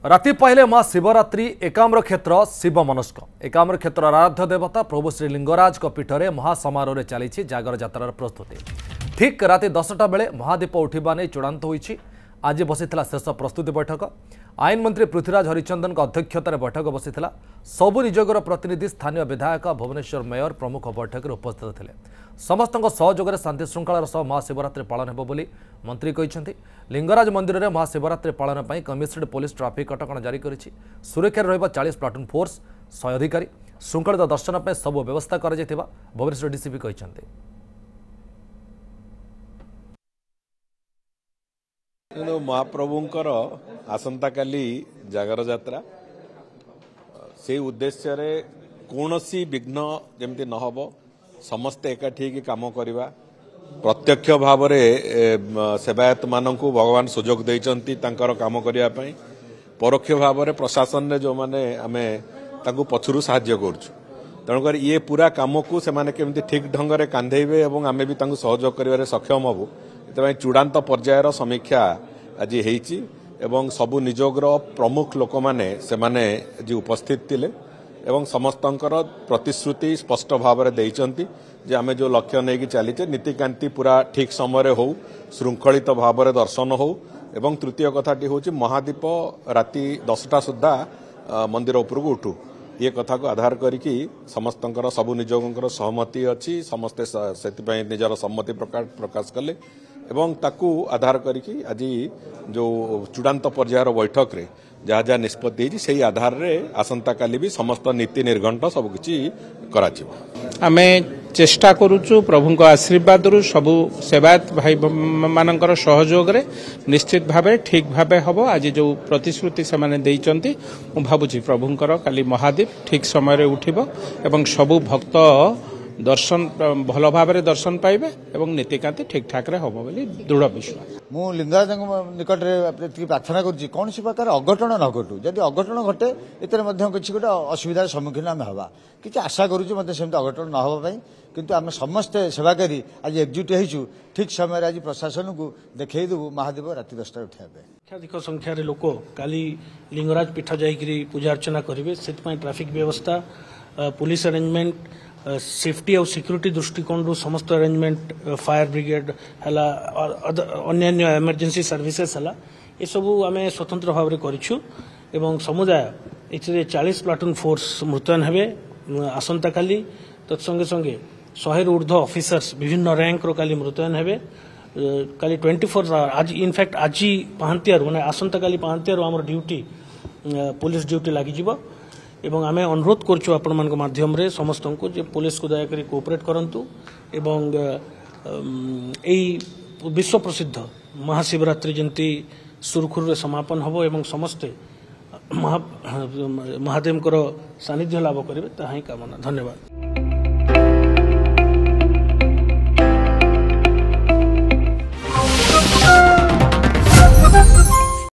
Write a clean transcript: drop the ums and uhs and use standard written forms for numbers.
राति पाइले माँ शिवरात्रि एकाम्र क्षेत्र शिव मनस्क एकाम्र क्षेत्र आराध्य देवता प्रभु श्री लिंगराज पीठरे महासमारोह चली जागर यात्रार प्रस्तुति ठीक राति 10टा बेले महादीप उठा नहीं चूड़ांत होईछि। आज बसीथिला शेष प्रस्तुति बैठक। आईन मंत्री पृथ्वीराज हरिचंदन अध्यक्षतार बैठक बसीथिला। सबु निजोगर प्रतिनिधि स्थानीय विधायक भुवनेश्वर मेयर प्रमुख बैठक में उपस्थित थे। समस्त सहयोगे शांति श्रृंखलार सह महाशिवरात्रि पालन हेबो बोली मंत्री कहिसेंति। लिंगराज मंदिर में महाशिवरात्रि पालन पर कमिशनरेट पुलिस ट्राफिक कटकणा जारी करिछि। सुरक्षा रहिबा 40 प्लाटून फोर्स 100 अधिकारी श्रृंखलित दर्शन पर सब व्यवस्था कर भुवनेश्वर डीसीपी कहिसेंति। महाप्रभुंकर आसंता काली जागर यात्रा से उद्देश्य रे कौनसी विघ्न जमती न हबो समस्ते एकाठी की काम करवा प्रत्यक्ष भाव में सेवायत मानू भगवान सुजोग देइचंती तांकर काम करिया पई परोक्ष भाव में प्रशासन ने जो माने आमे तांको पछुरु सहाय्य करछु। तेणुकर ये पूरा काम को से माने केमती ठीक ढंग रे कांधेइबे एवं आमे भी तांको सहयोग करिवारे सक्षम हबु। चूड़ांत पर्यायर समीक्षा आज होईची एवं सबु निजोगर प्रमुख लोक माने से माने आज उपस्थित थिले एवं समस्तंकर प्रतिश्रुति स्पष्ट भाव में देइचंती जे आमे जो लक्ष्य नहीं कि चलीचे नीतिकांति पूरा ठीक समय हो श्रृंखलित भाव में दर्शन हो एवं तृतीय कथाटी होची महादीप राति 10टा सुद्धा मंदिर उपरको उठू ये कथा को आधार करिकी समस्तंकर सबु निजोगंकर सहमति अच्छी समस्ते से निजर सम्मति प्रकाश कले एवं ताकू आधार करिकी आज जो चूड़ांत पर्यायर बैठक रे जहाँ जहाँ निष्पत्ति से आधार रे आसंता काली भी समस्त नीति निर्घंट सबकि आमे चेष्टा करूचु प्रभु आशीर्वाद रु सबु सेवायत भाई मानकर सहयोग रे निश्चित भावे ठीक भावे हबो। आज जो प्रतिश्रुति से माने देइचंती मु भाबुची प्रभुंकर काली महादीप ठीक समय रे उठिबो एवं सबु भक्त दर्शन भल भाव में दर्शन पाइबे एवं नीतिकांति ठीक ठाक रे हबो बोली दृढ़ विश्वास। मु लिंगराज निकट रे प्रार्थना करूची कौन सी प्रकार अघटन न घटू जदि अघटन घटे एतर मध्य किछि गोटे असुविधार सम्मुखीन आम हवा किछि आशा करूची मते सेमते अघटन न हबा पई किंतु आम समस्ते सेवाकारी आज एकजुट होइछु ठीक समय आज प्रशासन को देखै देबु महादेव राति 10टा उठाबे। अधिक संख्यार लोक काली लिंगराज पीठ जाइकरी पूजा अर्चना करिवे सेतपई ट्रैफिक व्यवस्था पुलिस अरेंजमेंट सेफ्टी और सिक्योरिटी दृष्टिकोण समस्त अरेंजमेंट फायर ब्रिगेड है अन्य इमरजेंसी सर्विसेस है ये सब आम स्वतंत्र भाव में करूँ एवं समुदाय ये 40 प्लाटून फोर्स मुतयन हे आसंता काली तत्संगे संगे 100 ऊर्ध्व ऑफिसर्स विभिन्न रैंक रो काली मुतयन हे काली 24 आवर आज इनफैक्ट आज पहांतियार माने आसंता काली पहांतियार आम ड्यूटी पुलिस ड्यूटी लगी एवं आमे अनुरोध करछु आपण मान माध्यम रे समस्त को जे पुलिस को दया करी कोऑपरेट करंतु एवं एई विश्व प्रसिद्ध महाशिवरात्रि जंती सुरखुर रे समापन हबो एवं समस्ते महादेव सानिध्य लाभ करेंगे ताहा ही कामना। धन्यवाद।